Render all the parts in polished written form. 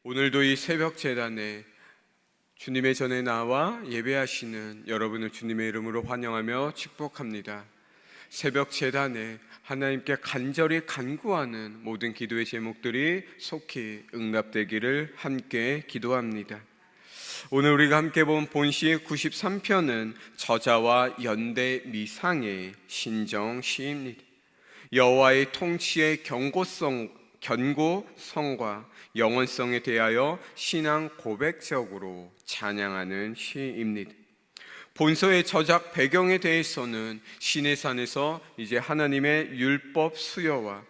오늘도 이 새벽 제단에 주님의 전에 나와 예배하시는 여러분을 주님의 이름으로 환영하며 축복합니다. 새벽 제단에 하나님께 간절히 간구하는 모든 기도의 제목들이 속히 응답되기를 함께 기도합니다. 오늘 우리가 함께 본 본시 93편은 저자와 연대 미상의 신정시입니다. 여호와의 통치의 견고성과 영원성에 대하여 신앙 고백적으로 찬양하는 시입니다. 본서의 저작 배경에 대해서는 시내산에서 이제 하나님의 율법 수여와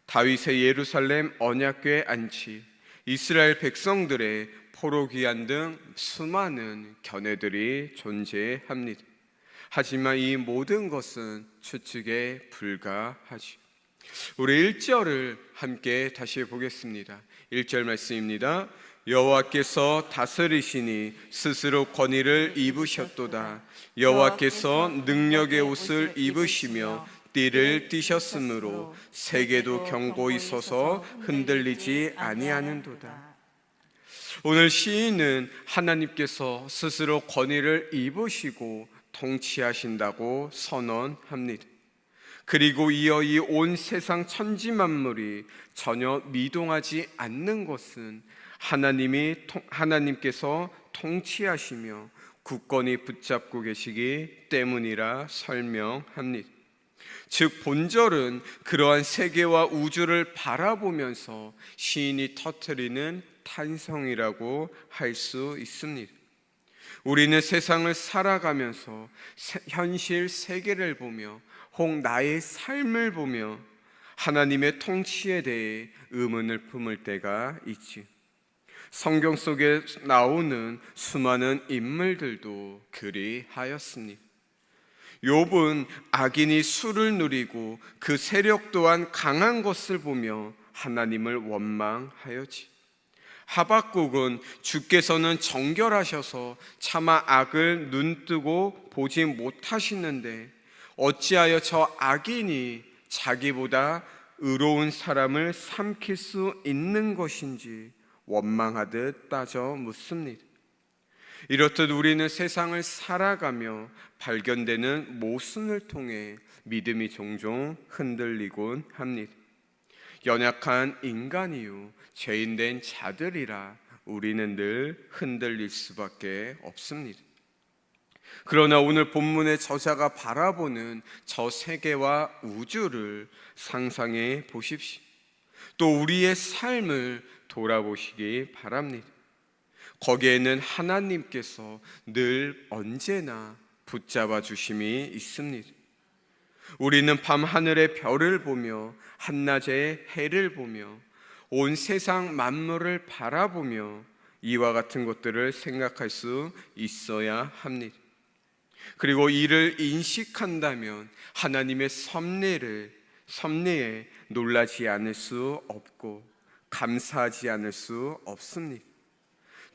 다윗의 예루살렘 언약궤 안치, 이스라엘 백성들의 포로 귀환 등 수많은 견해들이 존재합니다. 하지만 이 모든 것은 추측에 불과하죠. 우리 1절을 함께 다시 보겠습니다. 1절 말씀입니다. 여호와께서 다스리시니 스스로 권위를 입으셨도다. 여호와께서 능력의 옷을 입으시며 띠를 띠셨으므로 세계도 견고히 서서 흔들리지 아니하는도다. 오늘 시인은 하나님께서 스스로 권위를 입으시고 통치하신다고 선언합니다. 그리고 이어 이 온 세상 천지 만물이 전혀 미동하지 않는 것은 하나님께서 통치하시며 굳건히 붙잡고 계시기 때문이라 설명합니다. 즉 본절은 그러한 세계와 우주를 바라보면서 시인이 터뜨리는 탄성이라고 할 수 있습니다. 우리는 세상을 살아가면서 현실 세계를 보며 혹 나의 삶을 보며 하나님의 통치에 대해 의문을 품을 때가 있지. 성경 속에 나오는 수많은 인물들도 그리하였습니다. 욥은 악인이 수를 누리고 그 세력 또한 강한 것을 보며 하나님을 원망하였지. 하박국은 주께서는 정결하셔서 차마 악을 눈뜨고 보지 못하시는데 어찌하여 저 악인이 자기보다 의로운 사람을 삼킬 수 있는 것인지 원망하듯 따져 묻습니다. 이렇듯 우리는 세상을 살아가며 발견되는 모순을 통해 믿음이 종종 흔들리곤 합니다. 연약한 인간이요 죄인된 자들이라 우리는 늘 흔들릴 수밖에 없습니다. 그러나 오늘 본문의 저자가 바라보는 저 세계와 우주를 상상해 보십시오. 또 우리의 삶을 돌아보시기 바랍니다. 거기에는 하나님께서 늘 언제나 붙잡아 주심이 있습니다. 우리는 밤하늘의 별을 보며 한낮의 해를 보며 온 세상 만물을 바라보며 이와 같은 것들을 생각할 수 있어야 합니다. 그리고 이를 인식한다면 하나님의 섭리에 놀라지 않을 수 없고 감사하지 않을 수 없습니다.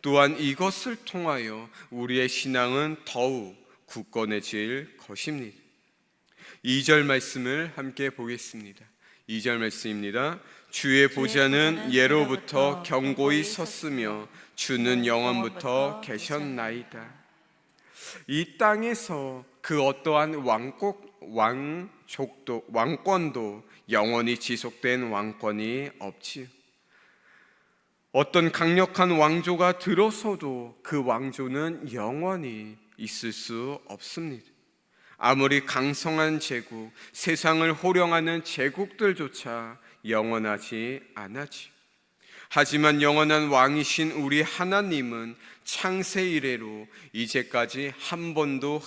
또한 이것을 통하여 우리의 신앙은 더욱 굳건해질 것입니다. 2절 말씀을 함께 보겠습니다. 2절 말씀입니다. 주의 보좌는 예로부터 견고히 섰으며 주는 영원부터 계셨나이다. 이 땅에서 그 어떠한 왕권도 영원히 지속된 왕권이 없지요. 어떤 강력한 왕조가 들어서도 그 왕조는 영원히 있을 수 없습니다. 아무리 강성한 제국, 세상을 호령하는 제국들조차 영원하지 않았지. 하지만 영원한 왕이신 우리 하나님은 창세 이래로 이제까지 한 번도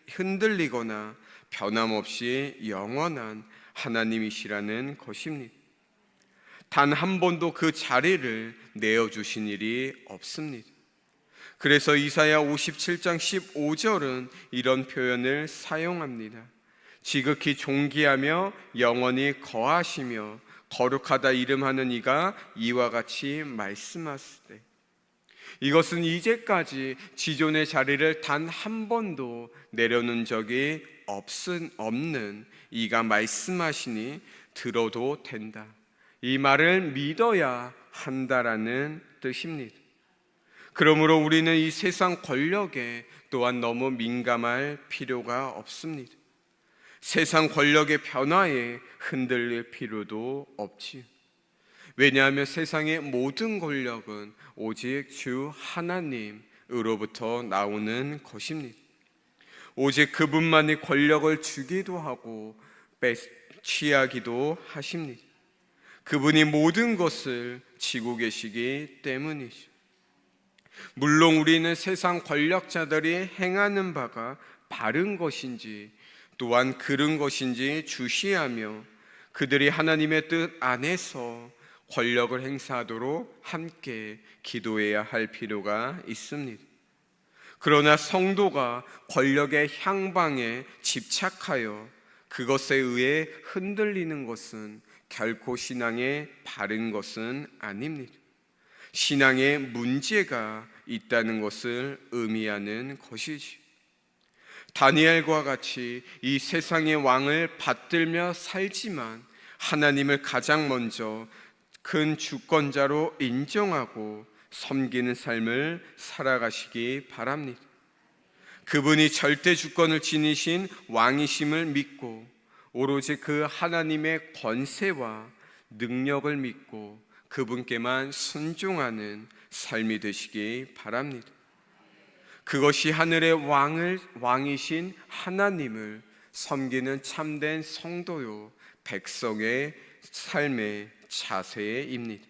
흔들리거나 변함없이 영원한 하나님이시라는 것입니다. 단 한 번도 그 자리를 내어주신 일이 없습니다. 그래서 이사야 57장 15절은 이런 표현을 사용합니다. 지극히 존귀하며 영원히 거하시며 거룩하다 이름하는 이가 이와 같이 말씀하시되. 이것은 이제까지 지존의 자리를 단 한 번도 내려놓은 적이 없는 이가 말씀하시니 들어도 된다. 이 말을 믿어야 한다라는 뜻입니다. 그러므로 우리는 이 세상 권력에 또한 너무 민감할 필요가 없습니다. 세상 권력의 변화에 흔들릴 필요도 없지요. 왜냐하면 세상의 모든 권력은 오직 주 하나님으로부터 나오는 것입니다. 오직 그분만이 권력을 주기도 하고 취하기도 하십니다. 그분이 모든 것을 지고 계시기 때문이죠. 물론 우리는 세상 권력자들이 행하는 바가 바른 것인지 또한 그른 것인지 주시하며 그들이 하나님의 뜻 안에서 권력을 행사하도록 함께 기도해야 할 필요가 있습니다. 그러나 성도가 권력의 향방에 집착하여 그것에 의해 흔들리는 것은 결코 신앙에 바른 것은 아닙니다. 신앙에 문제가 있다는 것을 의미하는 것이지. 다니엘과 같이 이 세상의 왕을 받들며 살지만 하나님을 가장 먼저 큰 주권자로 인정하고 섬기는 삶을 살아가시기 바랍니다. 그분이 절대 주권을 지니신 왕이심을 믿고 오로지 그 하나님의 권세와 능력을 믿고 그분께만 순종하는 삶이 되시기 바랍니다. 그것이 하늘의 왕이신 하나님을 섬기는 참된 성도요 백성의 삶의 자세입니다.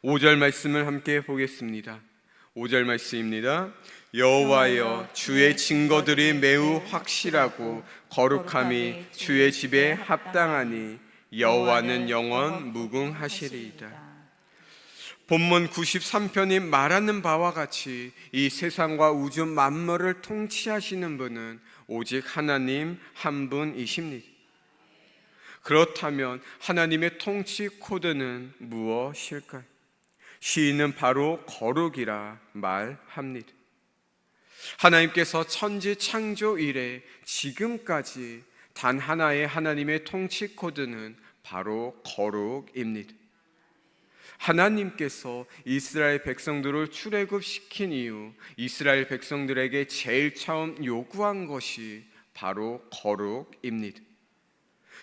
5절 말씀을 함께 보겠습니다. 5절 말씀입니다. 여호와여, 주의 증거들이 매우 확실하고 거룩함이 주의 집에 합당하니 여호와는 영원 무궁하시리이다. 본문 93편이 말하는 바와 같이 이 세상과 우주 만물을 통치하시는 분은 오직 하나님 한 분이십니다. 그렇다면 하나님의 통치 코드는 무엇일까요? 시인은 바로 거룩이라 말합니다. 하나님께서 천지 창조 이래 지금까지 단 하나의 하나님의 통치 코드는 바로 거룩입니다. 하나님께서 이스라엘 백성들을 출애굽시킨 이후 이스라엘 백성들에게 제일 처음 요구한 것이 바로 거룩입니다.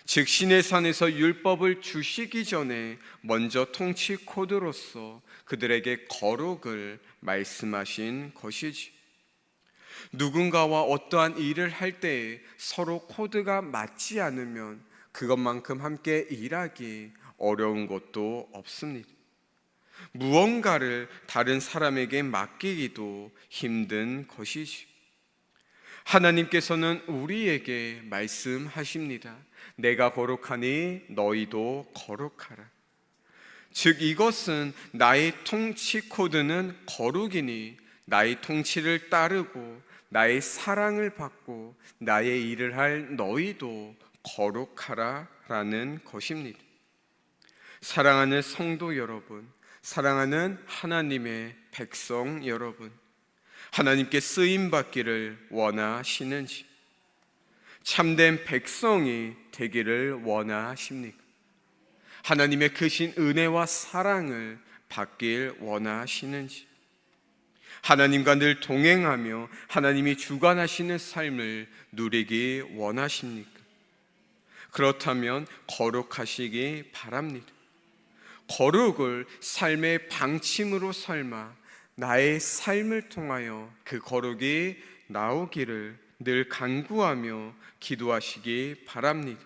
즉 시내산에서 율법을 주시기 전에 먼저 통치 코드로서 그들에게 거룩을 말씀하신 것이지. 누군가와 어떠한 일을 할 때에 서로 코드가 맞지 않으면 그것만큼 함께 일하기 어려운 것도 없습니다. 무언가를 다른 사람에게 맡기기도 힘든 것이지. 하나님께서는 우리에게 말씀하십니다. 내가 거룩하니 너희도 거룩하라. 즉 이것은 나의 통치 코드는 거룩이니 나의 통치를 따르고 나의 사랑을 받고 나의 일을 할 너희도 거룩하라 라는 것입니다. 사랑하는 성도 여러분, 사랑하는 하나님의 백성 여러분, 하나님께 쓰임받기를 원하시는지, 참된 백성이 되기를 원하십니까? 하나님의 크신 은혜와 사랑을 받길 원하시는지, 하나님과 늘 동행하며 하나님이 주관하시는 삶을 누리기 원하십니까? 그렇다면 거룩하시기 바랍니다. 거룩을 삶의 방침으로 삼아 나의 삶을 통하여 그 거룩이 나오기를 늘 간구하며 기도하시기 바랍니다.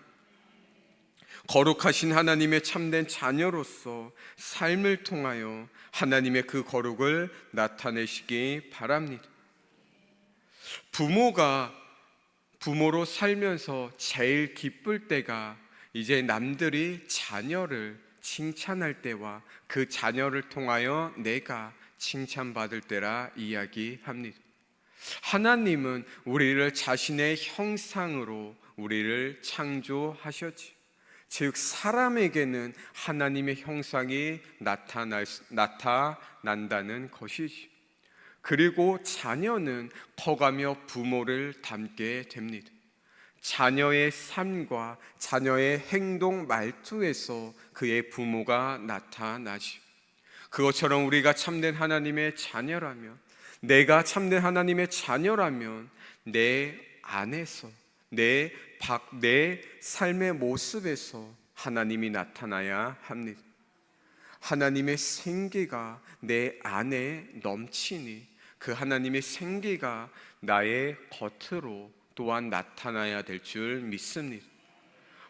거룩하신 하나님의 참된 자녀로서 삶을 통하여 하나님의 그 거룩을 나타내시기 바랍니다. 부모로 살면서 제일 기쁠 때가 이제 남들이 자녀를 칭찬할 때와 그 자녀를 통하여 내가 칭찬받을 때라 이야기합니다. 하나님은 우리를 자신의 형상으로 우리를 창조하셨지. 즉 사람에게는 하나님의 형상이 나타난다는 것이지. 그리고 자녀는 커가며 부모를 닮게 됩니다. 자녀의 삶과 자녀의 행동 말투에서 그의 부모가 나타나지. 그것처럼 우리가 참된 하나님의 자녀라면, 내가 참된 하나님의 자녀라면 내 안에서, 내 삶의 모습에서 하나님이 나타나야 합니다. 하나님의 생기가 내 안에 넘치니 그 하나님의 생기가 나의 겉으로 또한 나타나야 될 줄 믿습니다.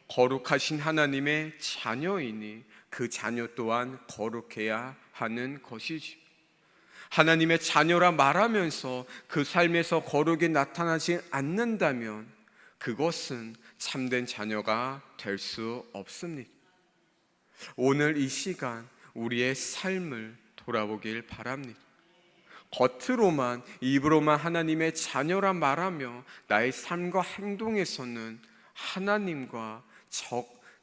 거룩하신 하나님의 자녀이니 그 자녀 또한 거룩해야 하는 것이지. 하나님의 자녀라 말하면서 그 삶에서 거룩이 나타나지 않는다면 그것은 참된 자녀가 될 수 없습니다. 오늘 이 시간 우리의 삶을 돌아보길 바랍니다. 겉으로만, 입으로만 하나님의 자녀라 말하며 나의 삶과 행동에서는 하나님과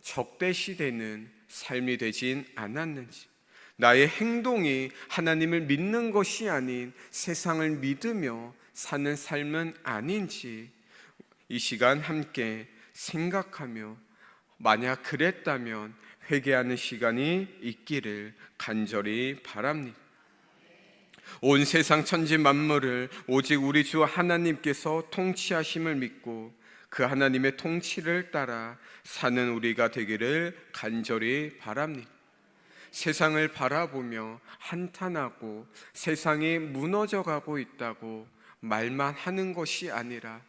적대시되는 삶이 되진 않았는지, 나의 행동이 하나님을 믿는 것이 아닌 세상을 믿으며 사는 삶은 아닌지 이 시간 함께 생각하며, 만약 그랬다면 회개하는 시간이 있기를 간절히 바랍니다. 온 세상 천지 만물을 오직 우리 주 하나님께서 통치하심을 믿고 그 하나님의 통치를 따라 사는 우리가 되기를 간절히 바랍니다. 세상을 바라보며 한탄하고 세상이 무너져가고 있다고 말만 하는 것이 아니라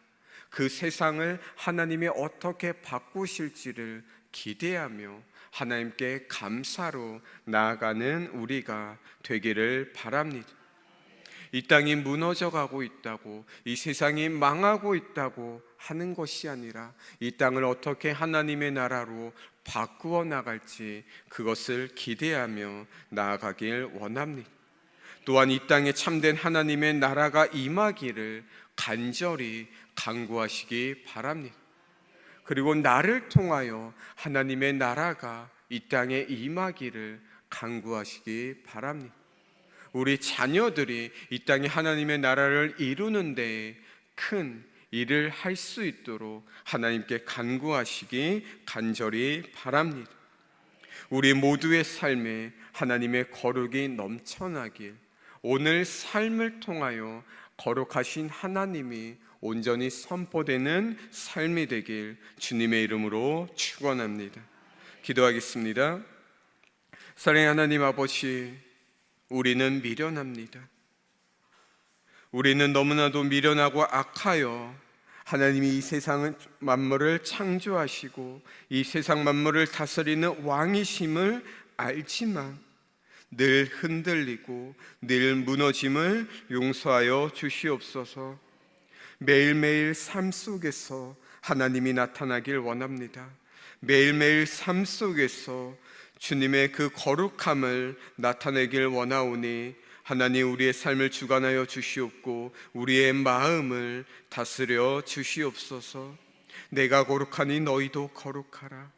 그 세상을 하나님이 어떻게 바꾸실지를 기대하며 하나님께 감사로 나아가는 우리가 되기를 바랍니다. 이 땅이 무너져가고 있다고, 이 세상이 망하고 있다고 하는 것이 아니라 이 땅을 어떻게 하나님의 나라로 바꾸어 나갈지 그것을 기대하며 나아가길 원합니다. 또한 이 땅에 참된 하나님의 나라가 임하기를 간절히 간구하시기 바랍니다. 그리고 나를 통하여 하나님의 나라가 이 땅에 임하기를 간구하시기 바랍니다. 우리 자녀들이 이 땅에 하나님의 나라를 이루는 데에 큰 일을 할 수 있도록 하나님께 간구하시기 간절히 바랍니다. 우리 모두의 삶에 하나님의 거룩이 넘쳐나길, 오늘 삶을 통하여 거룩하신 하나님이 온전히 선포되는 삶이 되길 주님의 이름으로 축원합니다. 기도하겠습니다. 사랑의 하나님 아버지, 우리는 미련합니다. 우리는 너무나도 미련하고 악하여 하나님이 이 세상 만물을 창조하시고 이 세상 만물을 다스리는 왕이심을 알지만 늘 흔들리고 늘 무너짐을 용서하여 주시옵소서. 매일매일 삶 속에서 하나님이 나타나길 원합니다. 매일매일 삶 속에서 주님의 그 거룩함을 나타내길 원하오니 하나님, 우리의 삶을 주관하여 주시옵고 우리의 마음을 다스려 주시옵소서. 내가 거룩하니 너희도 거룩하라.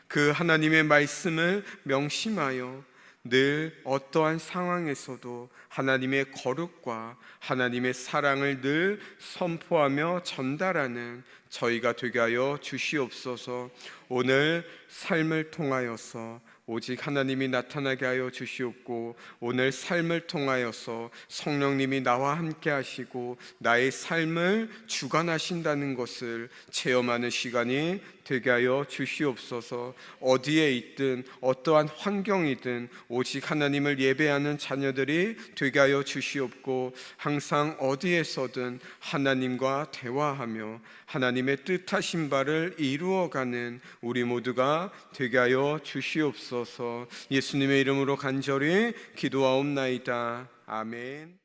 그 하나님의 말씀을 명심하여 늘 어떠한 상황에서도 하나님의 거룩과 하나님의 사랑을 늘 선포하며 전달하는 저희가 되게 하여 주시옵소서. 오늘 삶을 통하여서 오직 하나님이 나타나게 하여 주시옵고 오늘 삶을 통하여서 성령님이 나와 함께 하시고 나의 삶을 주관하신다는 것을 체험하는 시간이 되게 하여 주시옵소서. 어디에 있든 어떠한 환경이든 오직 하나님을 예배하는 자녀들이 되게 하여 주시옵고 항상 어디에서든 하나님과 대화하며 하나님의 뜻하신 바를 이루어가는 우리 모두가 되게 하여 주시옵소서. 예수님의 이름으로 간절히 기도하옵나이다. 아멘.